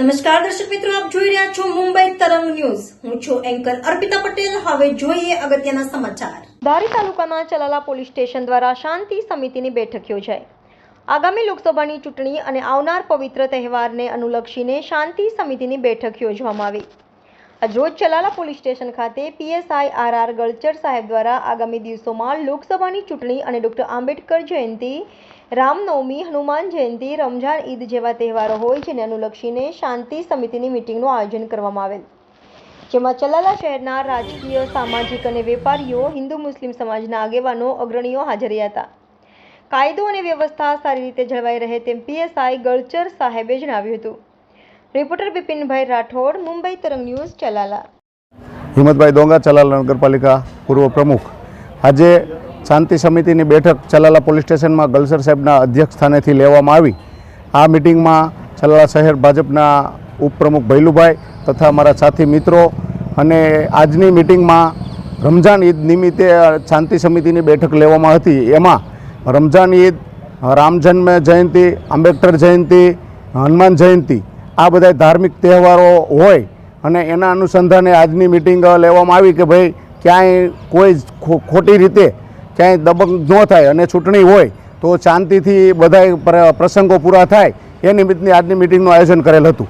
નમસ્કાર દર્શક મિત્રો, આપ જોઈ રહ્યા છો મુંબઈ તરંગ ન્યૂઝ। હું છું એન્કર અર્પિતા પટેલ। હવે જોઈએ અગત્યના સમાચાર। ધારી તાલુકાના ચલાલા પોલીસ સ્ટેશન દ્વારા શાંતિ સમિતિની બેઠક યોજાઈ। આગામી લોકસભાની ચૂંટણી અને આવનાર પવિત્ર તહેવારને અનુલક્ષીને શાંતિ સમિતિની બેઠક યોજવામાં આવી। આજરોજ ચલાલા પોલીસ સ્ટેશન ખાતે પીએસઆઈ આર ગળચર સાહેબ દ્વારા આગામી દિવસોમાં લોકસભાની ચૂંટણી અને ડોક્ટર આંબેડકર જયંતિ, રામનવમી, હનુમાન જયંતિ, રમઝાન ઈદ જેવા તહેવારો હોય જેને અનુલક્ષીને શાંતિ સમિતિની મિટિંગનું આયોજન કરવામાં આવેલ, જેમાં ચલાલા શહેરના રાજકીય, સામાજિક અને વેપારીઓ, હિન્દુ મુસ્લિમ સમાજના આગેવાનો, અગ્રણીઓ હાજર રહ્યા હતા। કાયદો અને વ્યવસ્થા સારી રીતે જળવાઈ રહે તેમ પીએસઆઈ ગળચર સાહેબે જણાવ્યું હતું। રિપોર્ટર બિપિનભાઈ રાઠોડ, મુંબઈ તરંગ ન્યૂઝ, ચલાલા। હિંમતભાઈ ડોંગા, ચલાલા નગરપાલિકા પૂર્વ પ્રમુખ। આજે શાંતિ સમિતિની બેઠક ચલાલા પોલીસ સ્ટેશનમાં ગલસર સાહેબના અધ્યક્ષ સ્થાનેથી લેવામાં આવી। આ મિટિંગમાં ચલાલા શહેર ભાજપના ઉપપ્રમુખ ભૈલુભાઈ તથા અમારા સાથી મિત્રો અને આજની મિટિંગમાં રમઝાન ઈદ નિમિત્તે શાંતિ સમિતિની બેઠક લેવામાં હતી। એમાં રમઝાન ઈદ, રામ જન્મ જયંતિ, આંબેડકર જયંતિ, હનુમાન જયંતિ આ બધા ધાર્મિક તહેવારો હોય અને એના અનુસંધાને આજની મિટિંગ લેવામાં આવી કે ભાઈ ક્યાંય કોઈ ખોટી રીતે ક્યાંય દબંગ ન થાય અને ચૂંટણી હોય તો શાંતિથી બધા પ્રસંગો પૂરા થાય એ નિમિત્તની આજની મિટિંગનું આયોજન કરેલ હતું।